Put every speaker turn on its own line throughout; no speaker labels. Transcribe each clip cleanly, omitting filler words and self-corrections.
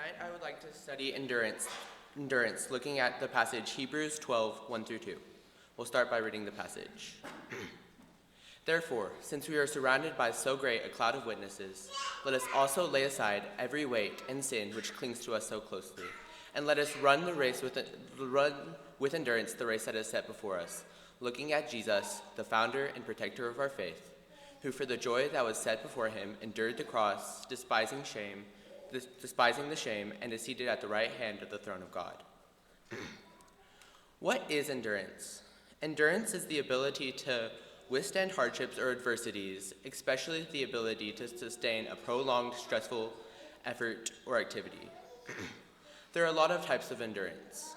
Tonight I would like to study endurance, looking at the passage Hebrews 12, 1-2. We'll start by reading the passage. Therefore, since we are surrounded by so great a cloud of witnesses, let us also lay aside every weight and sin which clings to us so closely, and let us run with endurance the race that is set before us, looking at Jesus, the founder and protector of our faith, who for the joy that was set before him endured the cross, despising the shame, and is seated at the right hand of the throne of God. What is endurance? Endurance is the ability to withstand hardships or adversities, especially the ability to sustain a prolonged, stressful effort or activity. There are a lot of types of endurance.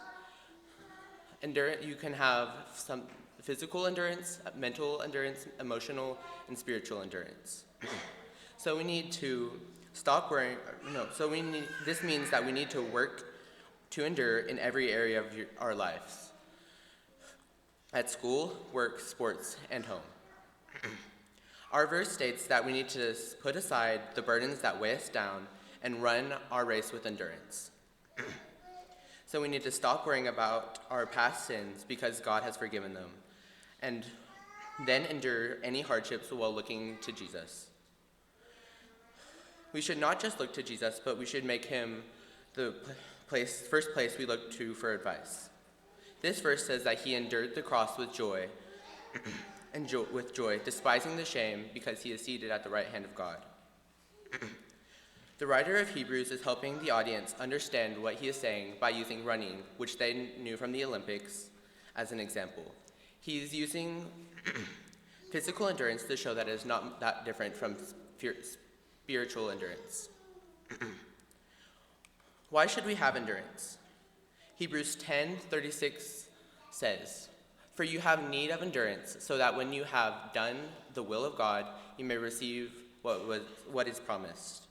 You can have some physical endurance, mental endurance, emotional, and spiritual endurance. So we need to this means that we need to work to endure in every area of our lives. At school, work, sports, and home. Our verse states that we need to put aside the burdens that weigh us down and run our race with endurance. So we need to stop worrying about our past sins because God has forgiven them, and then endure any hardships while looking to Jesus. We should not just look to Jesus, but we should make him the first place we look to for advice. This verse says that he endured the cross with joy, despising the shame, because he is seated at the right hand of God. The writer of Hebrews is helping the audience understand what he is saying by using running, which they knew from the Olympics, as an example. He is using physical endurance to show that it is not that different from spiritual endurance. Why should we have endurance? Hebrews 10:36 says, "For you have need of endurance, so that when you have done the will of God, you may receive what is promised."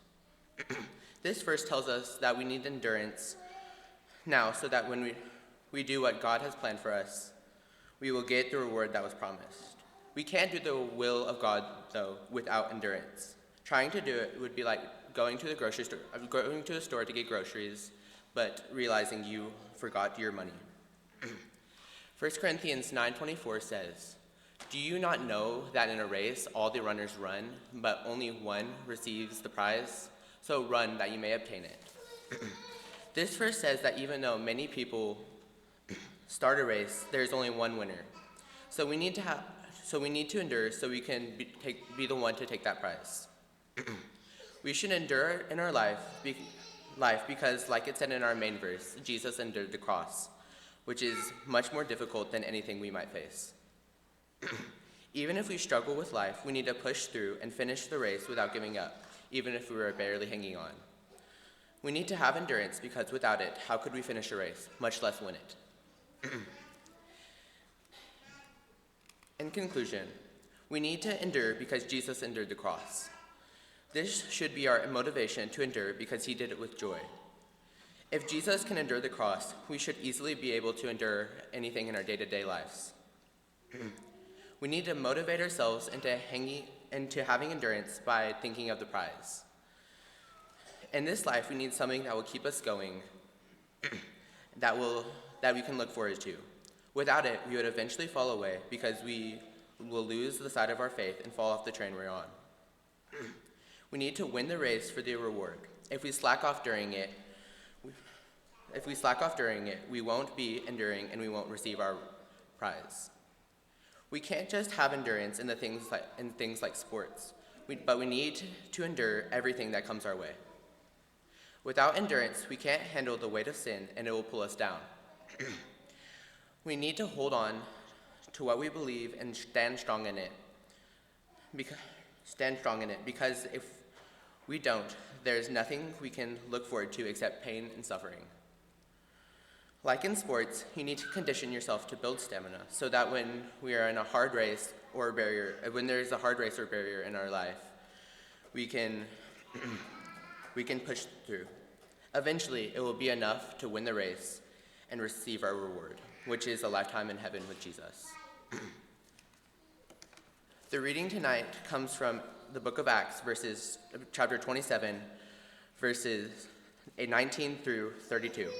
This verse tells us that we need endurance now, so that when we do what God has planned for us, we will get the reward that was promised. We can't do the will of God, though, without endurance. Trying to do it would be like going to a store to get groceries, but realizing you forgot your money. 1 Corinthians 9:24 says, "Do you not know that in a race all the runners run, but only one receives the prize? So run that you may obtain it." This verse says that even though many people start a race, there is only one winner. So we need to endure so we can be the one to take that prize. We should endure in our life because, like it said in our main verse, Jesus endured the cross, which is much more difficult than anything we might face. Even if we struggle with life, we need to push through and finish the race without giving up, even if we were barely hanging on. We need to have endurance because without it, how could we finish a race, much less win it? In conclusion, we need to endure because Jesus endured the cross. This should be our motivation to endure because he did it with joy. If Jesus can endure the cross, we should easily be able to endure anything in our day-to-day lives. We need to motivate ourselves into having endurance by thinking of the prize. In this life, we need something that will keep us going, that we can look forward to. Without it, we would eventually fall away because we will lose the sight of our faith and fall off the train we're on. We need to win the race for the reward. If we slack off during it, we won't be enduring and we won't receive our prize. We can't just have endurance in things like sports, but we need to endure everything that comes our way. Without endurance, we can't handle the weight of sin and it will pull us down. We need to hold on to what we believe and stand strong in it. Because if we don't, there's nothing we can look forward to except pain and suffering. Like in sports, you need to condition yourself to build stamina so that when we are in a hard race or when there's a hard race or barrier in our life, we can push through. Eventually, it will be enough to win the race and receive our reward, which is a lifetime in heaven with Jesus. The reading tonight comes from the book of Acts, chapter 27, verses 19 through 32.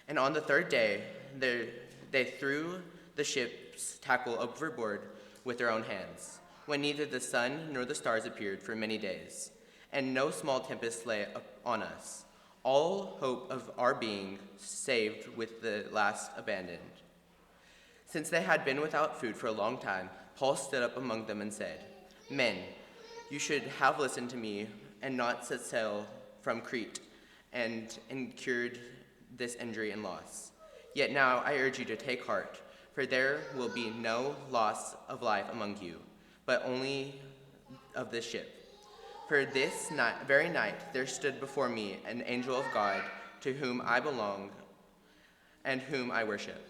And on the third day, they threw the ship's tackle overboard with their own hands, when neither the sun nor the stars appeared for many days, and no small tempest lay on us. All hope of our being saved with the last abandoned. Since they had been without food for a long time, Paul stood up among them and said, "Men, you should have listened to me and not set sail from Crete and incurred this injury and loss. Yet now I urge you to take heart, for there will be no loss of life among you, but only of this ship. For this very night there stood before me an angel of God, to whom I belong and whom I worship.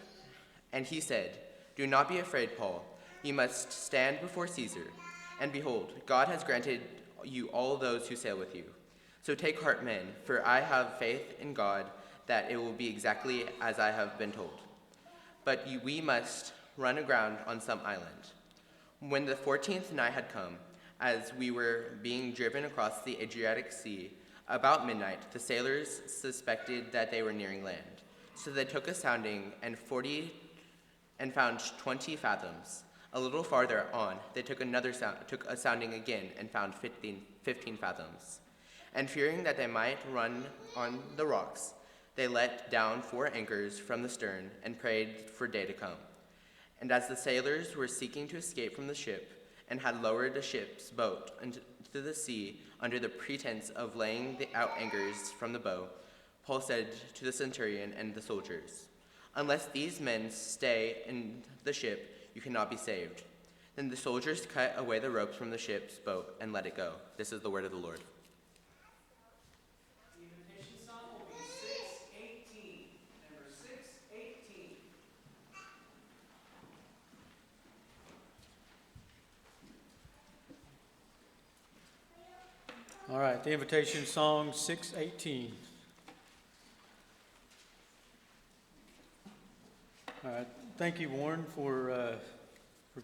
And he said, 'Do not be afraid, Paul. You must stand before Caesar. And behold, God has granted you all those who sail with you. So take heart, men, for I have faith in God that it will be exactly as I have been told. But we must run aground on some island.' When the 14th night had come, as we were being driven across the Adriatic Sea, about midnight, the sailors suspected that they were nearing land. So they took a sounding and found 20 fathoms. A little farther on, they took a sounding again and found 15 fathoms. And fearing that they might run on the rocks, they let down 4 anchors from the stern and prayed for day to come. And as the sailors were seeking to escape from the ship and had lowered the ship's boat into the sea under the pretense of laying out anchors from the bow, Paul said to the centurion and the soldiers, 'Unless these men stay in the ship, you cannot be saved.' Then the soldiers cut away the ropes from the ship's boat and let it go." This is the word of the Lord.
The invitation song will be 618, number 618. All right, the invitation song 618. All right, thank you, Warren, for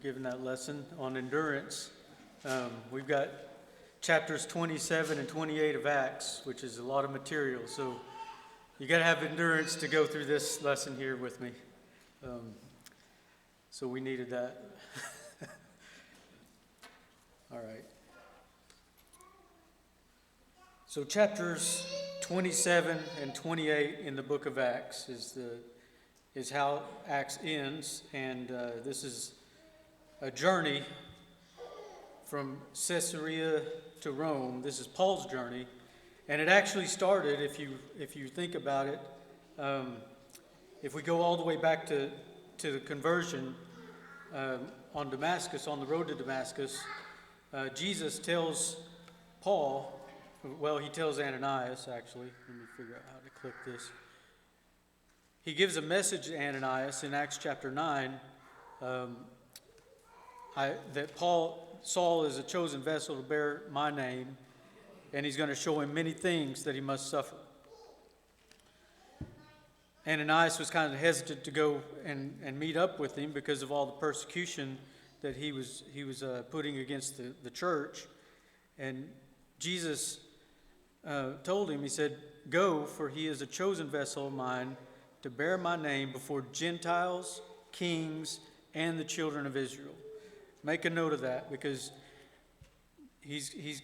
giving that lesson on endurance. We've got chapters 27 and 28 of Acts, which is a lot of material, so you got to have endurance to go through this lesson here with me. So we needed that. All right. So chapters 27 and 28 in the book of Acts is how Acts ends, and this is a journey from Caesarea to Rome. This is Paul's journey, and it actually started, if you think about it, if we go all the way back to the conversion on Damascus, on the road to Damascus, Jesus tells Paul, well, he tells Ananias, actually. Let me figure out how to click this. He gives a message to Ananias in Acts chapter 9 that Saul is a chosen vessel to bear my name, and he's going to show him many things that he must suffer. Ananias was kind of hesitant to go and meet up with him because of all the persecution that he was putting against the church. And Jesus told him, he said, "Go, for he is a chosen vessel of mine to bear my name before Gentiles, kings, and the children of Israel." Make a note of that, because he's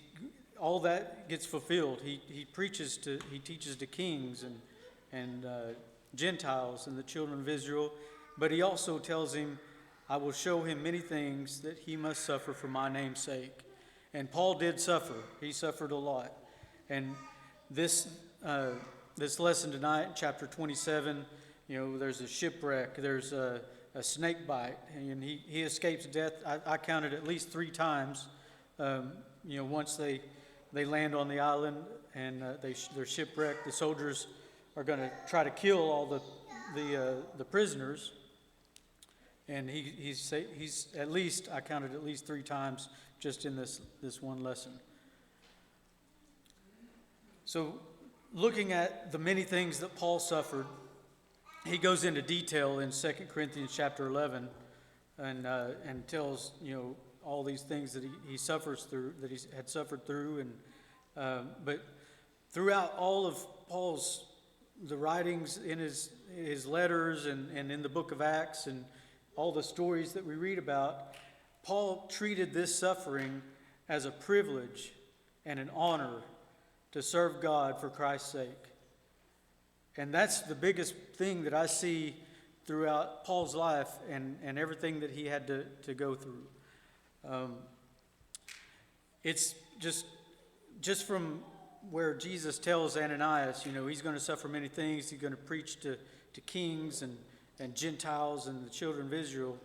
all that gets fulfilled. He teaches to kings and Gentiles and the children of Israel, but he also tells him, "I will show him many things that he must suffer for my name's sake." And Paul did suffer. He suffered a lot. And this lesson tonight, chapter 27, there's a shipwreck, there's a snake bite, and he escapes death. I counted at least 3 times. Once they land on the island and they're shipwrecked, the soldiers are going to try to kill all the prisoners. And he's at least, I counted at least 3 times just in this one lesson. So, looking at the many things that Paul suffered, he goes into detail in 2 Corinthians chapter 11 and tells, all these things that he suffers through, that he had suffered through. But throughout all of Paul's the writings in his letters and in the book of Acts and all the stories that we read about, Paul treated this suffering as a privilege and an honor to serve God for Christ's sake. And that's the biggest thing that I see throughout Paul's life and everything that he had to go through. It's just from where Jesus tells Ananias, he's going to suffer many things. He's going to preach to kings and Gentiles and the children of Israel.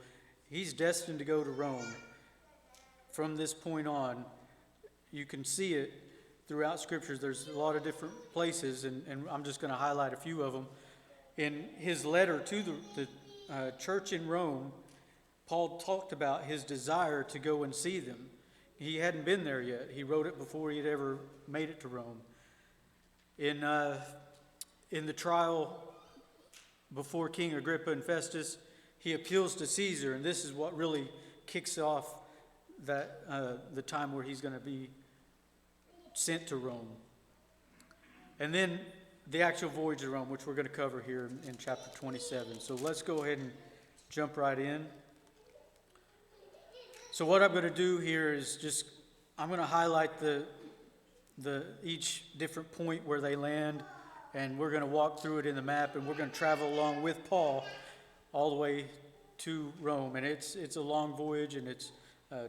He's destined to go to Rome. From this point on, you can see it throughout Scriptures. There's a lot of different places, and I'm just going to highlight a few of them. In his letter to the church in Rome, Paul talked about his desire to go and see them. He hadn't been there yet. He wrote it before he had ever made it to Rome. In the trial before King Agrippa and Festus, he appeals to Caesar, and this is what really kicks off that the time where he's going to be sent to Rome. And then the actual voyage to Rome, which we're going to cover here in chapter 27. So let's go ahead and jump right in. So what I'm going to do here is I'm going to highlight the each different point where they land, and we're going to walk through it in the map, and we're going to travel along with Paul all the way to Rome. And it's a long voyage, and it's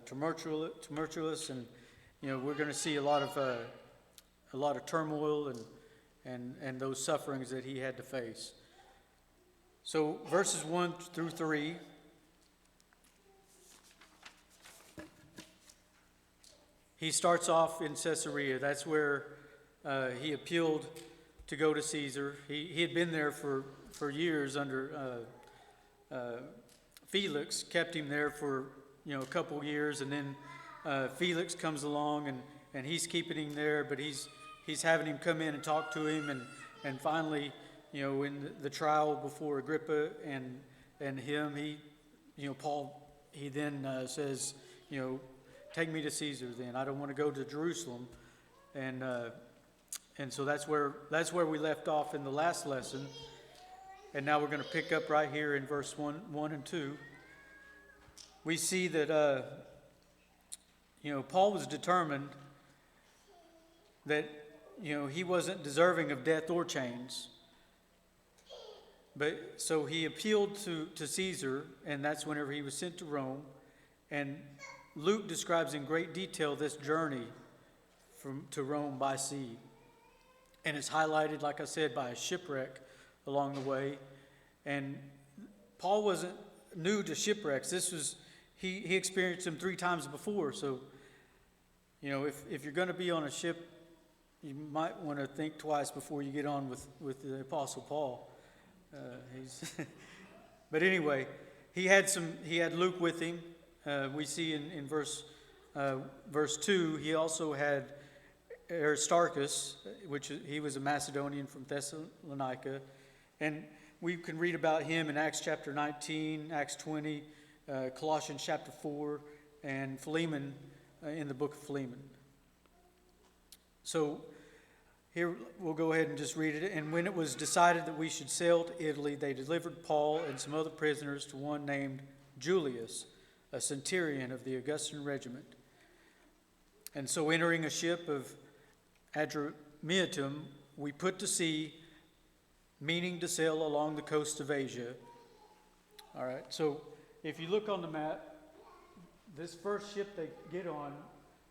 tumultuous, and we're going to see a lot of turmoil and those sufferings that he had to face. So verses 1 through 3. He starts off in Caesarea. That's where he appealed to go to Caesar. He had been there for years under Felix, kept him there for a couple years, and then Felix comes along and he's keeping him there, but he's having him come in and talk to him, and finally, in the trial before Agrippa and him, Paul, he then says, take me to Caesar then. I don't want to go to Jerusalem. And so that's where we left off in the last lesson. And now we're going to pick up right here in verse 1 and 2. We see that, Paul was determined that, he wasn't deserving of death or chains. But so he appealed to Caesar, and that's whenever he was sent to Rome. And Luke describes in great detail this journey to Rome by sea. And it's highlighted, like I said, by a shipwreck along the way. And Paul wasn't new to shipwrecks. He experienced them 3 times before. So, if you're going to be on a ship, you might want to think twice before you get on with the Apostle Paul. But anyway, he had Luke with him. We see in verse 2, he also had Aristarchus, he was a Macedonian from Thessalonica. And we can read about him in Acts chapter 19, Acts 20, Colossians chapter 4, and Philemon in the book of Philemon. So here we'll go ahead and just read it. And when it was decided that we should sail to Italy, they delivered Paul and some other prisoners to one named Julius, a centurion of the Augustan regiment. And so entering a ship of Adramyttium, we put to sea, meaning to sail along the coast of Asia. All right, so if you look on the map, this first ship they get on,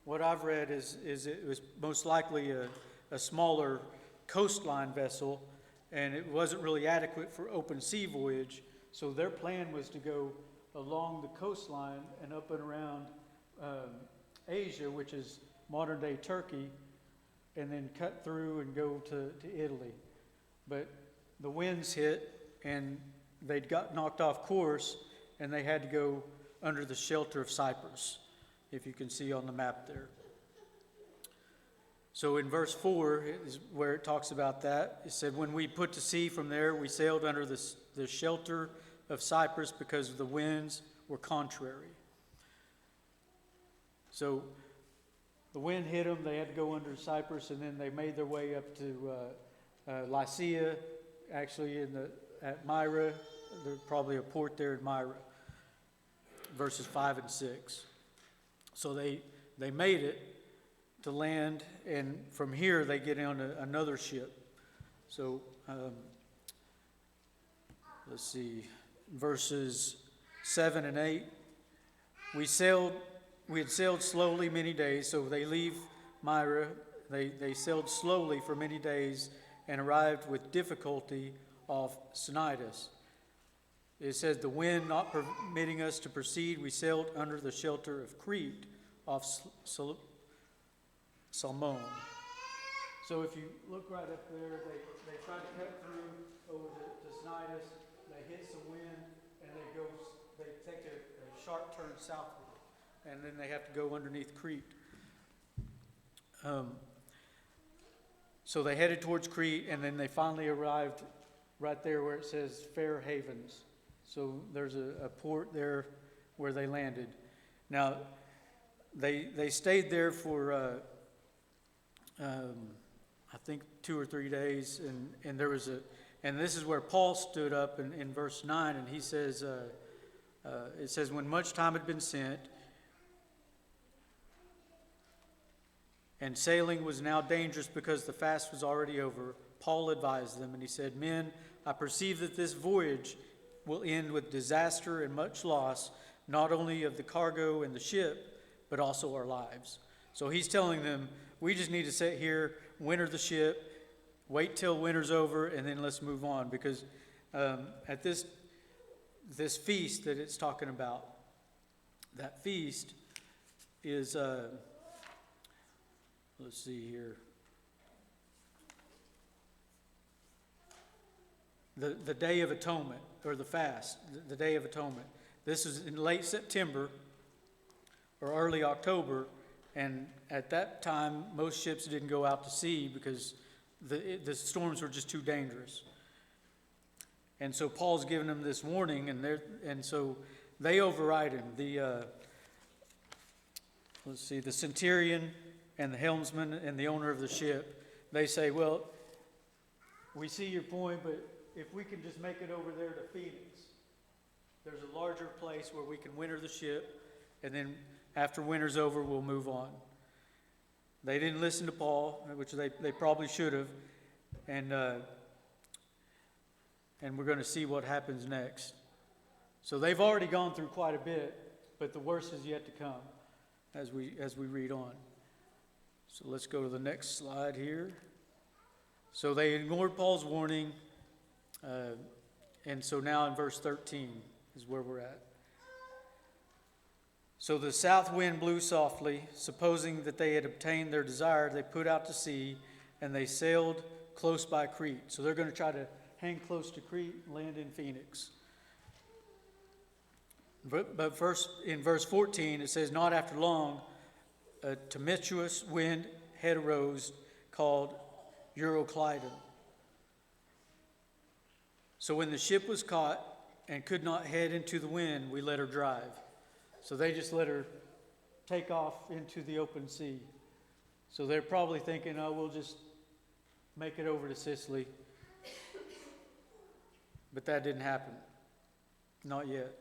what I've read is it was most likely a smaller coastline vessel, and it wasn't really adequate for open sea voyage. So their plan was to go along the coastline and up and around Asia, which is modern-day Turkey, and then cut through and go to Italy. But the winds hit, and they'd got knocked off course, and they had to go under the shelter of Cyprus, if you can see on the map there. So in verse 4 is where it talks about that. It said, when we put to sea from there, we sailed under the shelter of Cyprus because the winds were contrary. So the wind hit them. They had to go under Cyprus, and then they made their way up to Lycia, actually at Myra. There's probably a port there in Myra, verses 5 and 6. So they made it to land, and from here they get on another ship. So let's see, verses 7 and 8. We had sailed slowly many days, so they leave Myra. They sailed slowly for many days and arrived with difficulty off Cnidus. It says, the wind not permitting us to proceed, we sailed under the shelter of Crete off Salmon. So if you look right up there, they try to cut through over to Cnidus. They hit some wind, and they take a sharp turn southward, and then they have to go underneath Crete. So they headed towards Crete, and then they finally arrived right there where it says Fair Havens. So there's a port there where they landed. Now, they stayed there for I think 2 or 3 days, and there was and this is where Paul stood up in verse 9, and he says, it says, when much time had been spent, and sailing was now dangerous because the fast was already over, Paul advised them, and he said, men, I perceive that this voyage will end with disaster and much loss, not only of the cargo and the ship, but also our lives. So he's telling them, we just need to sit here, winter the ship, wait till winter's over, and then let's move on. Because at this feast that it's talking about, that feast is, let's see here. The Day of Atonement, or the fast, the Day of Atonement. This is in late September or early October, and at that time, most ships didn't go out to sea because the storms were just too dangerous. And so Paul's giving them this warning, and so they override him. The centurion and the helmsman and the owner of the ship, they say, well, we see your point, but if we can just make it over there to Phoenix, there's a larger place where we can winter the ship, and then after winter's over, we'll move on. They didn't listen to Paul, which they probably should have, and we're going to see what happens next. So they've already gone through quite a bit, but the worst is yet to come as we read on. So let's go to the next slide here. So they ignored Paul's warning, and so now in verse 13 is where we're at. So the south wind blew softly. Supposing that they had obtained their desire, they put out to sea, and they sailed close by Crete. So they're going to try to hang close to Crete and land in Phoenix. But first, in verse 14, it says, not after long, a tumultuous wind had arose called Euroclydon. So when the ship was caught and could not head into the wind, we let her drive. So they just let her take off into the open sea. So they're probably thinking, oh, we'll just make it over to Sicily. But that didn't happen. Not yet.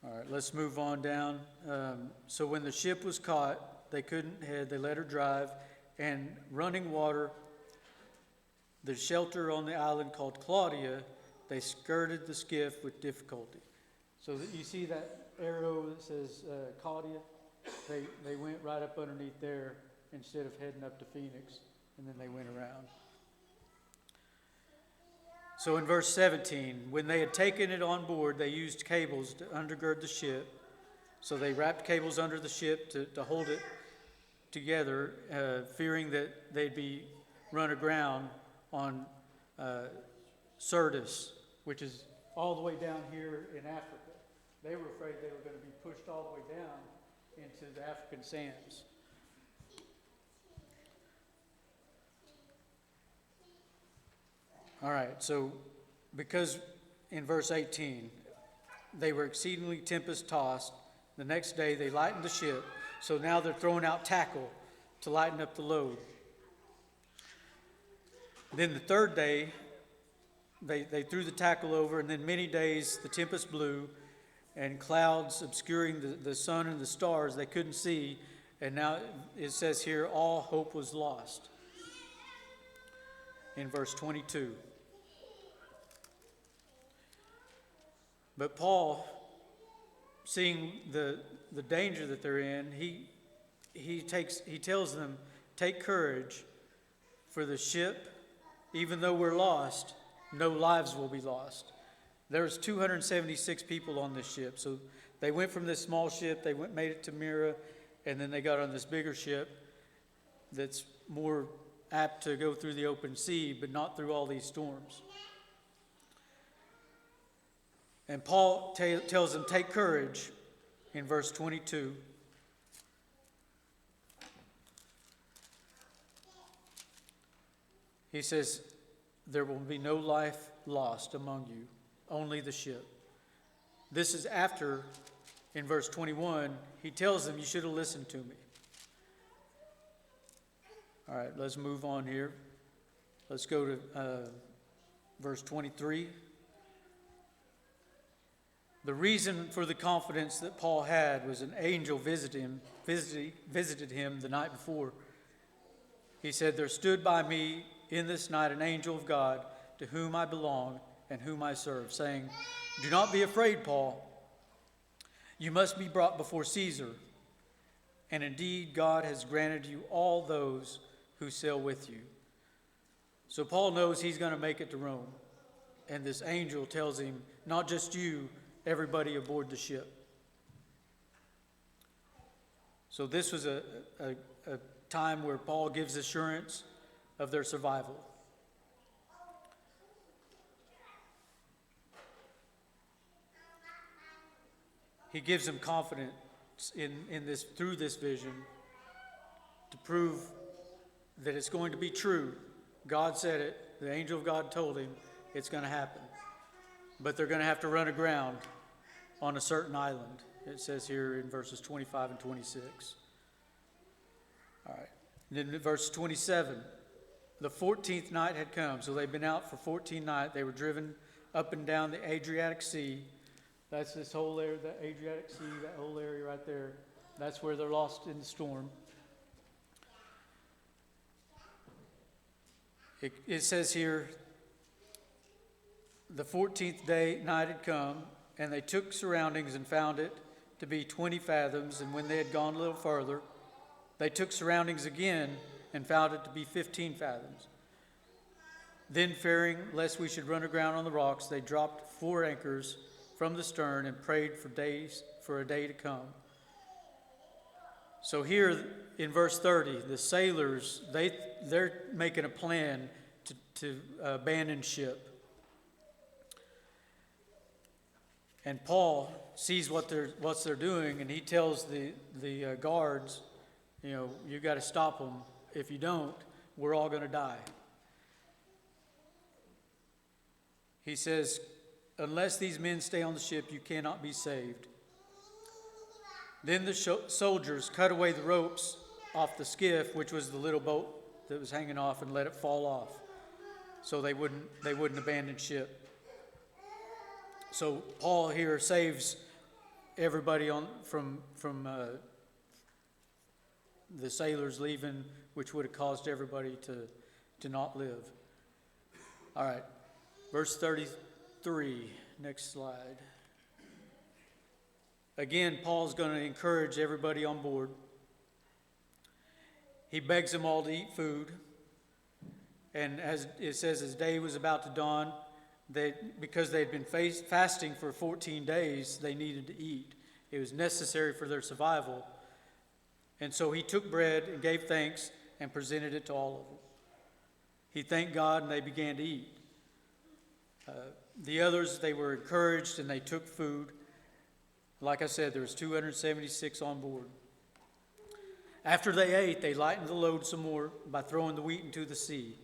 All right, let's move on down. So when the ship was caught, they couldn't head, they let her drive, and running water, the shelter on the island called Claudia, they skirted the skiff with difficulty. So that you see that arrow that says Claudia? They went right up underneath there instead of heading up to Phoenix, and then they went around. So in verse 17, when they had taken it on board, they used cables to undergird the ship. So they wrapped cables under the ship to hold it together, fearing that they'd be run aground on Syrtis, which is all the way down here in Africa. They were afraid they were going to be pushed all the way down into the African sands. All right, so because in verse 18, they were exceedingly tempest-tossed. The next day they lightened the ship, so now they're throwing out tackle to lighten up the load. Then the third day, they threw the tackle over, and then many days the tempest blew, and clouds obscuring the sun and the stars they couldn't see, and now it says here, all hope was lost. In verse 22. But Paul, seeing the danger that they're in, he tells them, take courage, for the ship, even though we're lost, no lives will be lost. There's 276 people on this ship. So they went from this small ship, made it to Myra, and then they got on this bigger ship that's more apt to go through the open sea, but not through all these storms. And Paul tells them, take courage, in verse 22. He says, there will be no life lost among you, only the ship. This is after, in verse 21, he tells them, you should have listened to me. All right, let's move on here. Let's go to verse 23. The reason for the confidence that Paul had was an angel visited him the night before. He said, there stood by me in this night an angel of God to whom I belong and whom I serve, saying, do not be afraid, Paul. You must be brought before Caesar. And indeed, God has granted you all those who sail with you. So Paul knows he's going to make it to Rome. And this angel tells him, not just you, everybody aboard the ship. So this was a time where Paul gives assurance of their survival. He gives them confidence in this, through this vision, to prove that it's going to be true. God said it. The angel of God told him it's going to happen. But they're going to have to run aground on a certain island. It says here in verses 25 and 26. All right. And then in verse 27, the 14th night had come. So they've been out for 14 nights. They were driven up and down the Adriatic Sea. That's this whole area, the Adriatic Sea, that whole area right there. That's where they're lost in the storm. It says here, the 14th night had come, and they took surroundings and found it to be 20 fathoms. And when they had gone a little further, they took surroundings again and found it to be 15 fathoms. Then, fearing lest we should run aground on the rocks, they dropped 4 anchors from the stern and prayed for a day to come. So here in verse 30, the sailors, they're making a plan to abandon ship. And Paul sees what they're doing, and he tells the guards, you got to stop them. If you don't, we're all going to die. He says, unless these men stay on the ship, you cannot be saved. Then the soldiers cut away the ropes off the skiff, which was the little boat that was hanging off, and let it fall off, so they wouldn't abandon ship. So Paul here saves everybody from the sailors leaving, which would have caused everybody to not live. All right, verse 33, next slide. Again, Paul's going to encourage everybody on board. He begs them all to eat food. And as it says, as day was about to dawn, because they had been fasting for 14 days, they needed to eat. It was necessary for their survival. And so he took bread and gave thanks and presented it to all of them. He thanked God, and they began to eat. The others, they were encouraged, and they took food. Like I said, there was 276 on board. After they ate, they lightened the load some more by throwing the wheat into the sea.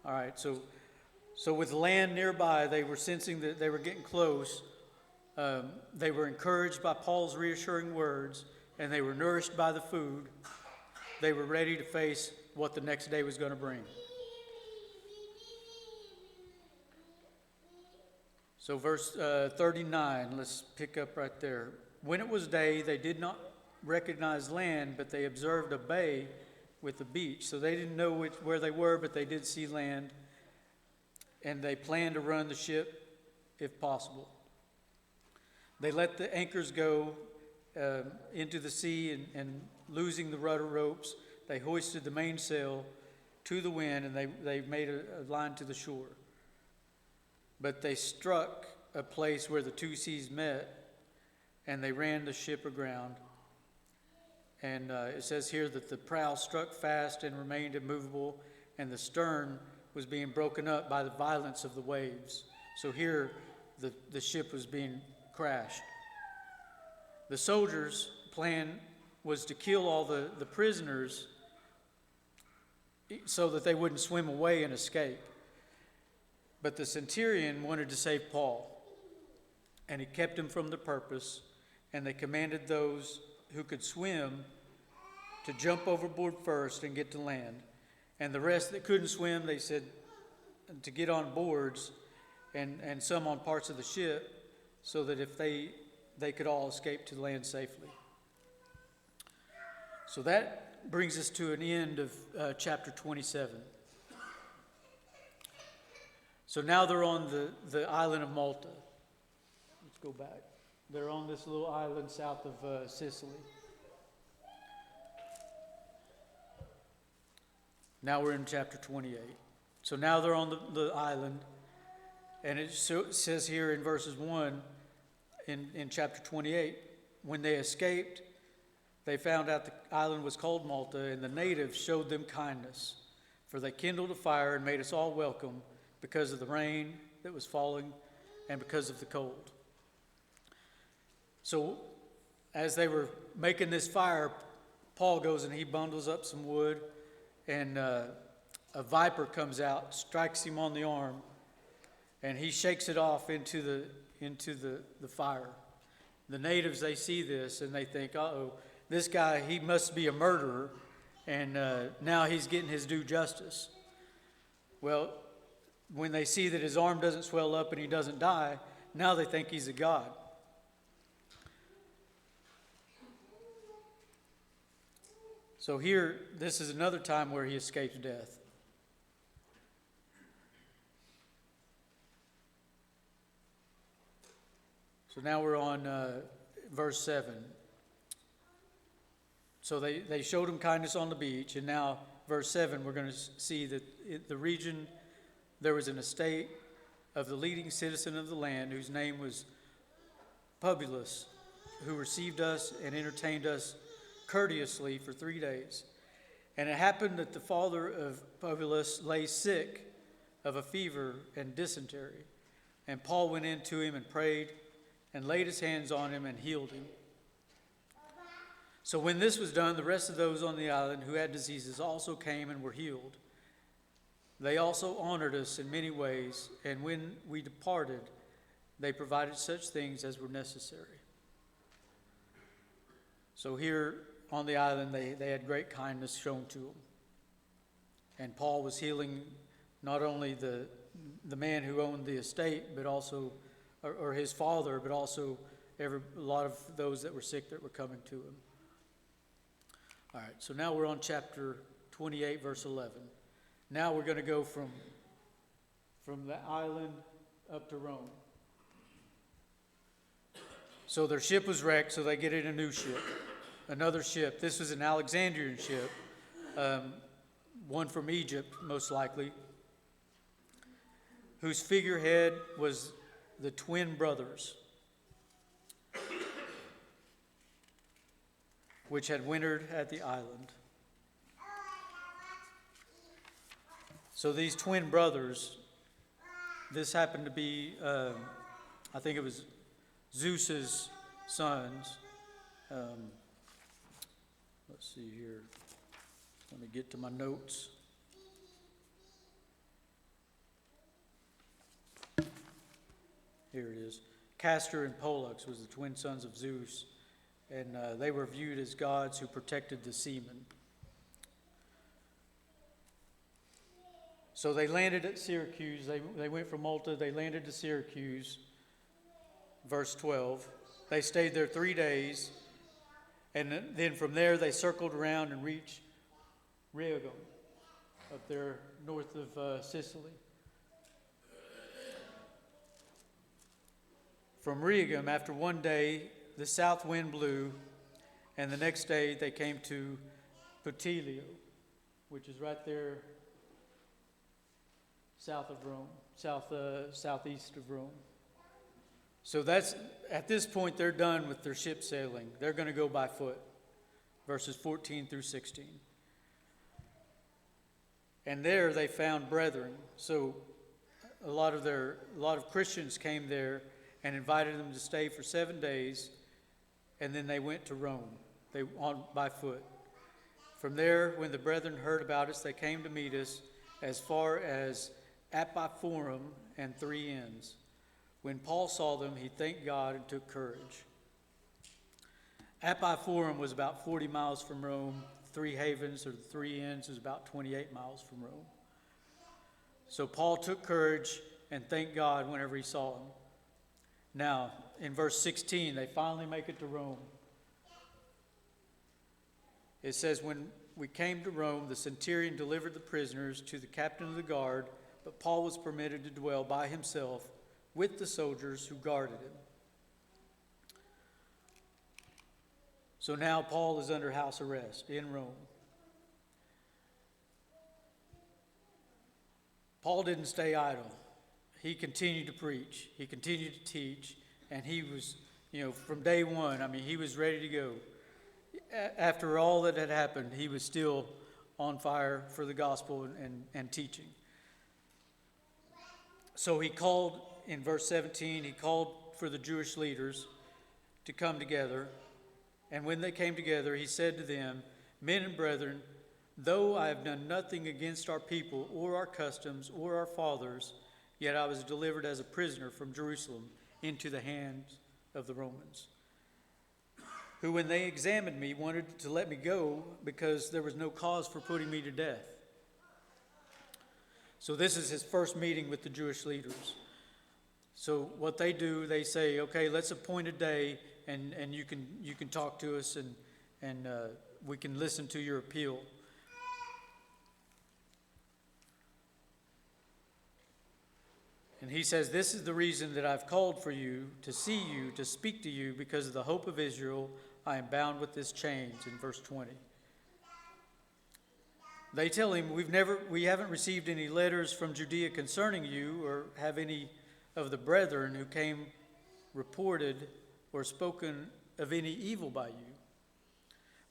All right, so with land nearby, they were sensing that they were getting close. They were encouraged by Paul's reassuring words, and they were nourished by the food. They were ready to face what the next day was going to bring. So verse 39, let's pick up right there. When it was day, they did not recognize land, but they observed a bay with a beach. So they didn't know where they were, but they did see land. And they planned to run the ship if possible. They let the anchors go into the sea, and losing the rudder ropes, they hoisted the mainsail to the wind, and they made a line to the shore. But they struck a place where the two seas met, and they ran the ship aground. And it says here that the prow struck fast and remained immovable, and the stern was being broken up by the violence of the waves. So here the ship was being crashed. The soldiers' plan was to kill all the prisoners so that they wouldn't swim away and escape. But the centurion wanted to save Paul, and he kept him from the purpose, and they commanded those who could swim to jump overboard first and get to land. And the rest that couldn't swim, they said to get on boards and some on parts of the ship, so that if they could all escape to land safely. So that brings us to an end of chapter 27. So now they're on the island of Malta. Let's go back. They're on this little island south of Sicily. Now we're in chapter 28. So now they're on the island. And it says here in verses 1 in chapter 28, when they escaped, they found out the island was called Malta, and the natives showed them kindness. For they kindled a fire and made us all welcome because of the rain that was falling and because of the cold. So as they were making this fire, Paul goes and he bundles up some wood, and a viper comes out, strikes him on the arm, and he shakes it off into the fire. The natives, they see this and they think, uh-oh, this guy, he must be a murderer, and now he's getting his due justice. Well, when they see that his arm doesn't swell up and he doesn't die, now they think he's a god. So here, this is another time where he escapes death. So now we're on verse 7. So they showed him kindness on the beach, and now verse 7, we're going to see that the region, there was an estate of the leading citizen of the land, whose name was Publius, who received us and entertained us courteously for 3 days. And it happened that the father of Publius lay sick of a fever and dysentery. And Paul went in to him and prayed and laid his hands on him and healed him. So when this was done, the rest of those on the island who had diseases also came and were healed. They also honored us in many ways, and when we departed, they provided such things as were necessary. So here on the island, they had great kindness shown to them. And Paul was healing not only the man who owned the estate, but also, or his father, but also a lot of those that were sick that were coming to him. All right, so now we're on chapter 28, verse 11. Now we're going to go from the island up to Rome. So their ship was wrecked, so they get in a new ship, another ship. This was an Alexandrian ship, one from Egypt, most likely, whose figurehead was the twin brothers, which had wintered at the island. So these twin brothers, this happened to be, I think it was Zeus's sons. Let's see here. Let me get to my notes. Here it is. Castor and Pollux was the twin sons of Zeus, and they were viewed as gods who protected the seamen. So they landed at Syracuse. They went from Malta, they landed to Syracuse, verse 12. They stayed there 3 days, and then from there they circled around and reached Rhegium, up there north of Sicily. From Rhegium, after 1 day, the south wind blew, and the next day they came to Puteoli, which is right there south of Rome, southeast of Rome. So that's, at this point, they're done with their ship sailing. They're going to go by foot, verses 14 through 16. And there they found brethren. So a lot of Christians came there and invited them to stay for 7 days, and then they went to Rome, by foot. From there, when the brethren heard about us, they came to meet us as far as Epiphorum and 3 inns. When Paul saw them, he thanked God and took courage. Epiphorum was about 40 miles from Rome. 3 Havens, or 3 inns, is about 28 miles from Rome. So Paul took courage and thanked God whenever he saw him. Now, in verse 16, they finally make it to Rome. It says, when we came to Rome, the centurion delivered the prisoners to the captain of the guard, but Paul was permitted to dwell by himself with the soldiers who guarded him. So now Paul is under house arrest in Rome. Paul didn't stay idle. He continued to preach. He continued to teach. And he was, from day one, he was ready to go. After all that had happened, he was still on fire for the gospel and teaching. So he called, in verse 17, he called for the Jewish leaders to come together. And when they came together, he said to them, "Men and brethren, though I have done nothing against our people or our customs or our fathers, yet I was delivered as a prisoner from Jerusalem into the hands of the Romans, who, when they examined me, wanted to let me go because there was no cause for putting me to death." So this is his first meeting with the Jewish leaders. So what they do, they say, okay, let's appoint a day, and you can talk to us, and we can listen to your appeal. And he says, "This is the reason that I've called for you, to see you, to speak to you, because of the hope of Israel, I am bound with this chains," in verse 20. They tell him, we haven't received any letters from Judea concerning you, or have any of the brethren who came reported or spoken of any evil by you.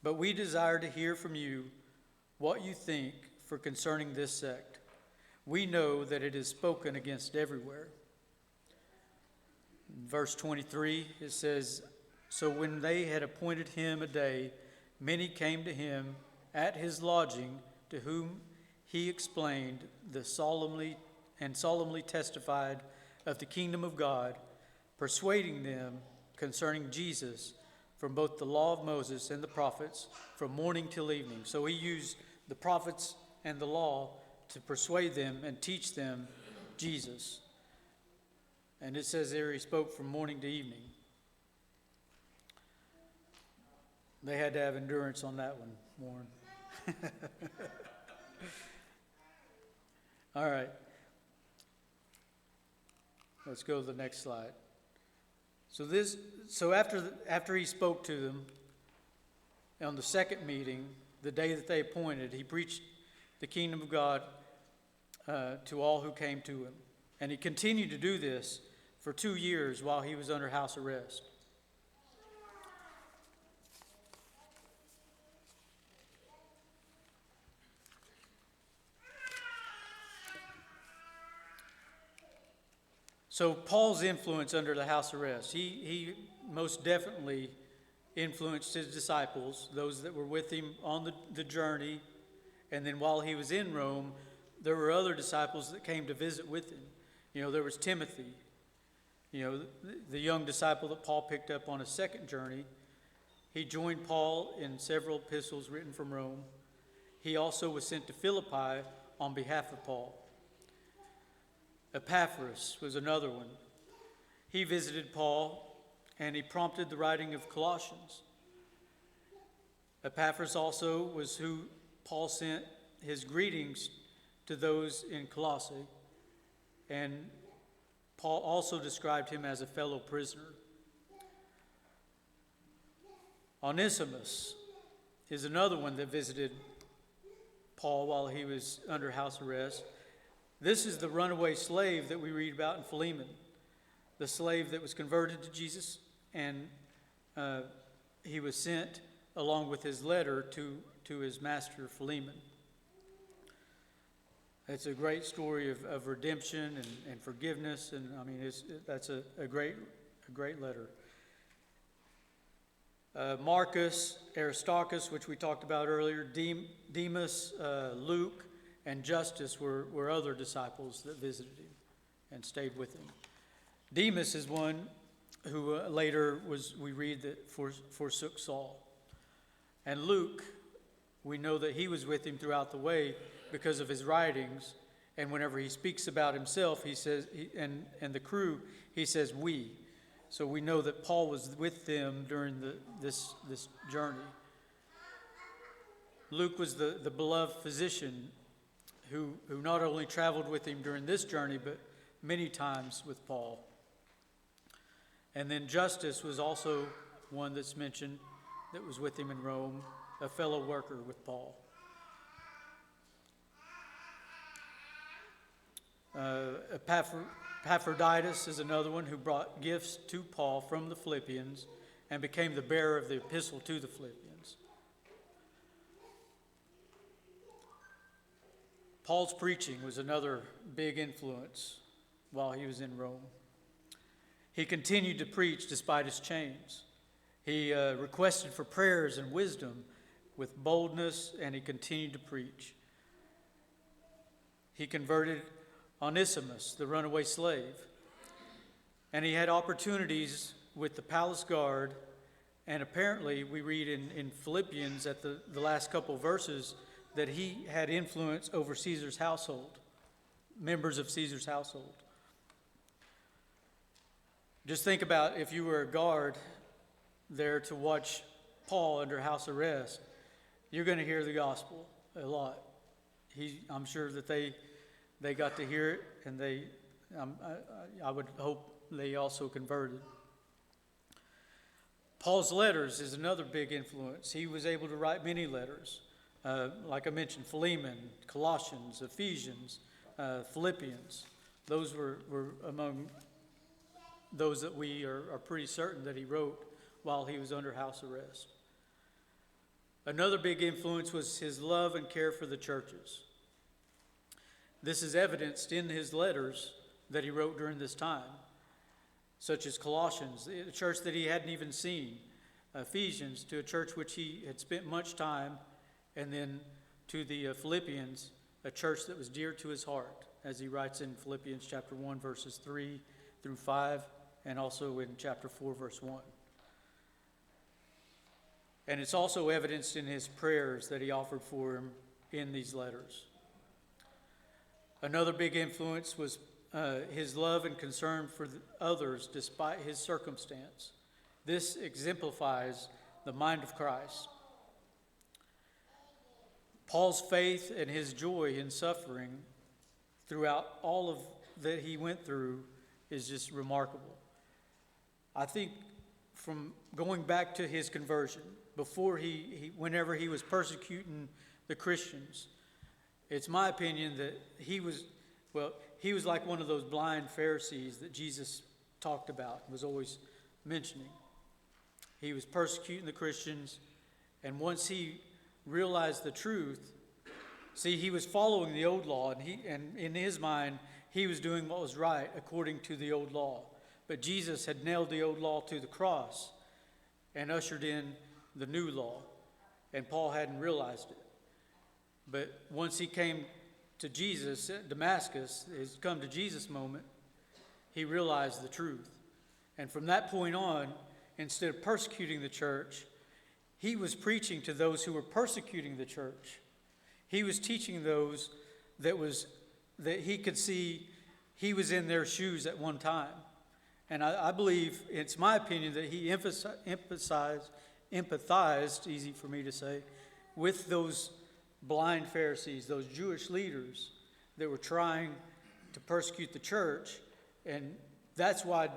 But we desire to hear from you what you think for concerning this sect. We know that it is spoken against everywhere. In verse 23, it says, "So when they had appointed him a day, many came to him at his lodging, to whom he explained solemnly testified of the kingdom of God, persuading them concerning Jesus from both the law of Moses and the prophets, from morning till evening." So he used the prophets and the law to persuade them and teach them Jesus. And it says there he spoke from morning to evening. They had to have endurance on that one, Warren. All right. Let's go to the next slide. So after he spoke to them on the second meeting, the day that they appointed, he preached the kingdom of God to all who came to him. And he continued to do this for 2 years while he was under house arrest. So Paul's influence under the house arrest, he most definitely influenced his disciples, those that were with him on the journey. And then while he was in Rome, there were other disciples that came to visit with him. There was Timothy. the young disciple that Paul picked up on a second journey. He joined Paul in several epistles written from Rome. He also was sent to Philippi on behalf of Paul. Epaphras was another one. He visited Paul, and he prompted the writing of Colossians. Epaphras also was who Paul sent his greetings to those in Colossae, and Paul also described him as a fellow prisoner. Onesimus is another one that visited Paul while he was under house arrest. This is the runaway slave that we read about in Philemon, the slave that was converted to Jesus, and he was sent along with his letter to his master Philemon. It's a great story of redemption and forgiveness, and I mean that's a great letter. Marcus, Aristarchus, which we talked about earlier, Demas, Luke, and Justus were other disciples that visited him and stayed with him. Demas is one who later we read that forsook Saul. And Luke, we know that he was with him throughout the way because of his writings. And whenever he speaks about himself, he says, and the crew, he says, we. So we know that Paul was with them during this journey. Luke was the beloved physician who not only traveled with him during this journey, but many times with Paul. And then Justus was also one that's mentioned that was with him in Rome, a fellow worker with Paul. Epaphroditus is another one who brought gifts to Paul from the Philippians and became the bearer of the epistle to the Philippians. Paul's preaching was another big influence while he was in Rome. He continued to preach despite his chains. He requested for prayers and wisdom with boldness, and he continued to preach. He converted Onesimus, the runaway slave, and he had opportunities with the palace guard, and apparently we read in Philippians at the last couple verses that he had influence over Caesar's household, members of Caesar's household. Just think about if you were a guard there to watch Paul under house arrest, you're going to hear the gospel a lot. I'm sure that they got to hear it, and I would hope they also converted. Paul's letters is another big influence. He was able to write many letters. Like I mentioned, Philemon, Colossians, Ephesians, Philippians. Those were among those that we are pretty certain that he wrote while he was under house arrest. Another big influence was his love and care for the churches. This is evidenced in his letters that he wrote during this time, such as Colossians, a church that he hadn't even seen, Ephesians, to a church which he had spent much time, and then to the Philippians, a church that was dear to his heart, as he writes in Philippians chapter 1, verses 3 through 5, and also in chapter 4, verse 1. And it's also evidenced in his prayers that he offered for him in these letters. Another big influence was his love and concern for others despite his circumstance. This exemplifies the mind of Christ. Paul's faith and his joy in suffering throughout all of that he went through is just remarkable. I think from going back to his conversion, before whenever he was persecuting the Christians, it's my opinion that he was like one of those blind Pharisees that Jesus talked about, was always mentioning. He was persecuting the Christians, and once he realized the truth, see, he was following the old law, and in his mind, he was doing what was right according to the old law. But Jesus had nailed the old law to the cross and ushered in the new law, and Paul hadn't realized it. But once he came to Jesus at Damascus, his come to Jesus moment, he realized the truth. And from that point on, instead of persecuting the church, he was preaching to those who were persecuting the church. He was teaching those that he could see he was in their shoes at one time. And I believe, it's my opinion, that he empathized, easy for me to say, with those blind Pharisees, those Jewish leaders that were trying to persecute the church. And that's why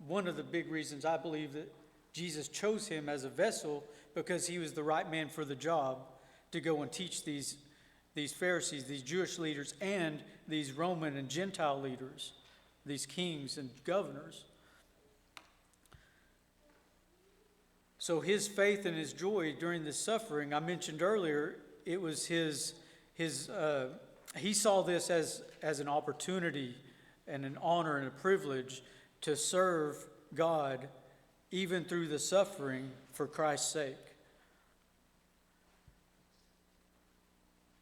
one of the big reasons I believe that Jesus chose him as a vessel, because he was the right man for the job to go and teach these Pharisees, these Jewish leaders, and these Roman and Gentile leaders, these kings and governors. So his faith and his joy during this suffering, I mentioned earlier, it was he saw this as an opportunity and an honor and a privilege to serve God even through the suffering for Christ's sake.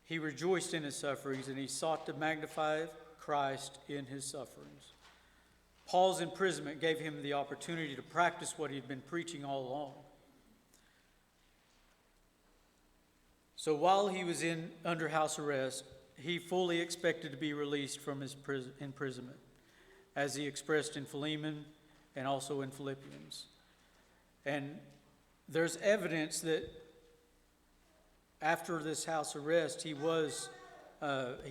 He rejoiced in his sufferings, and he sought to magnify Christ in his sufferings. Paul's imprisonment gave him the opportunity to practice what he'd been preaching all along. So while he was under house arrest, he fully expected to be released from his imprisonment, as he expressed in Philemon and also in Philippians. And there's evidence that after this house arrest, he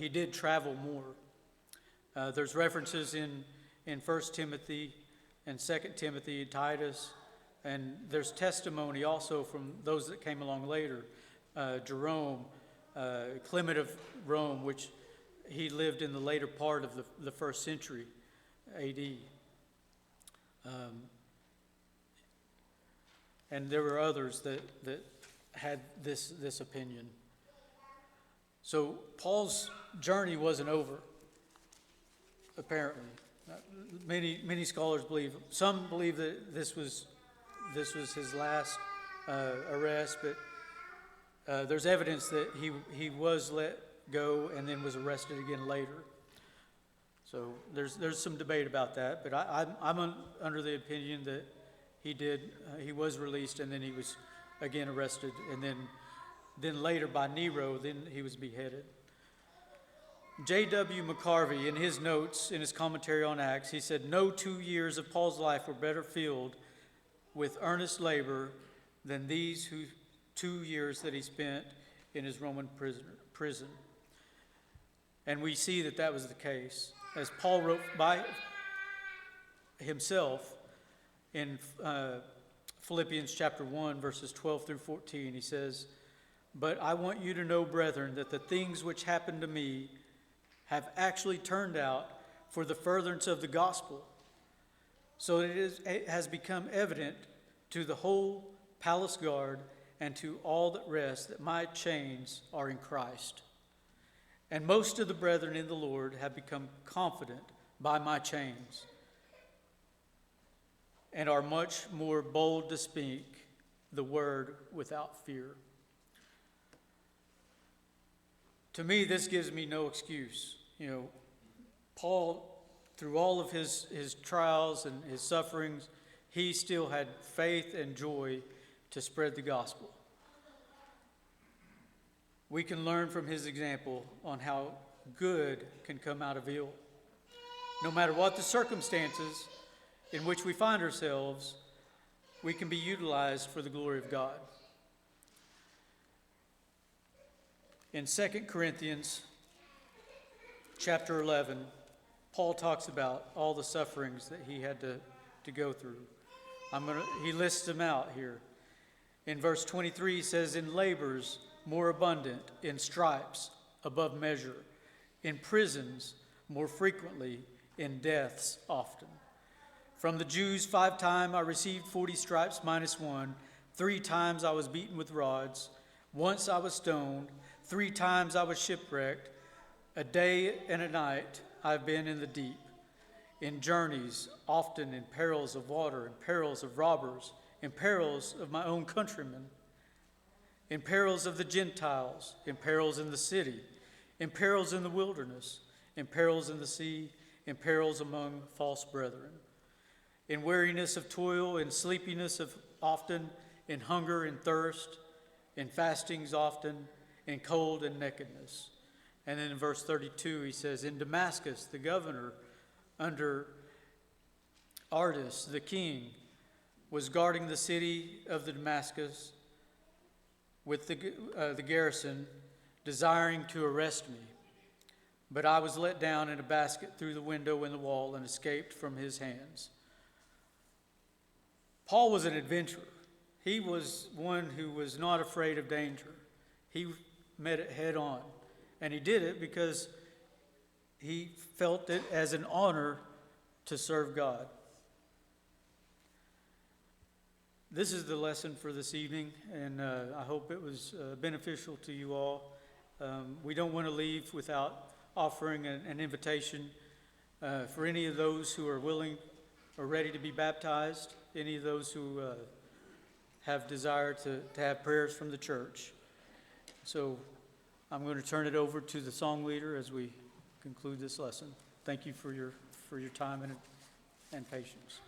did travel more. There's references in 1 Timothy and 2 Timothy, Titus, and there's testimony also from those that came along later. Jerome, Clement of Rome, which he lived in the later part of the first century A.D. And there were others that had this opinion. So Paul's journey wasn't over, apparently. Many scholars believe. Some believe that this was his last arrest, but there's evidence that he was let go and then was arrested again later. So there's some debate about that, but I'm under the opinion that he was released, and then he was again arrested, and then later by Nero, then he was beheaded. J.W. McCarvey, in his notes, in his commentary on Acts, he said, "No 2 years of Paul's life were better filled with earnest labor than these 2 years that he spent in his Roman prison." And we see that was the case. As Paul wrote by himself in Philippians chapter 1, verses 12 through 14, he says, "But I want you to know, brethren, that the things which happened to me have actually turned out for the furtherance of the gospel, so that it has become evident to the whole palace guard and to all that rest that my chains are in Christ. And most of the brethren in the Lord have become confident by my chains, and are much more bold to speak the word without fear." To me, this gives me no excuse. Paul, through all of his trials and his sufferings, he still had faith and joy to spread the gospel. We can learn from his example on how good can come out of ill. No matter what the circumstances in which we find ourselves, we can be utilized for the glory of God. In 2 Corinthians chapter 11, Paul talks about all the sufferings that he had to go through. He lists them out here. In verse 23, he says, "In labors more abundant, in stripes above measure, in prisons more frequently, in deaths often. From the Jews 5 times I received 40 stripes minus 1. 3 times I was beaten with rods. Once I was stoned. 3 times I was shipwrecked. A day and a night I have been in the deep. In journeys, often in perils of water, in perils of robbers, in perils of my own countrymen, in perils of the Gentiles, in perils in the city, in perils in the wilderness, in perils in the sea, in perils among false brethren, in weariness of toil, in sleepiness of often, in hunger and thirst, in fastings often, in cold and nakedness. And then in verse 32, he says, in Damascus, the governor under Artis, the king, was guarding the city of the Damascus with the garrison, desiring to arrest me. But I was let down in a basket through the window in the wall and escaped from his hands. Paul was an adventurer. He was one who was not afraid of danger. He met it head on. And he did it because he felt it as an honor to serve God. This is the lesson for this evening, and I hope it was beneficial to you all. We don't want to leave without offering an invitation for any of those who are willing or ready to be baptized, any of those who have desire to have prayers from the church. So I'm going to turn it over to the song leader as we conclude this lesson. Thank you for your time and patience.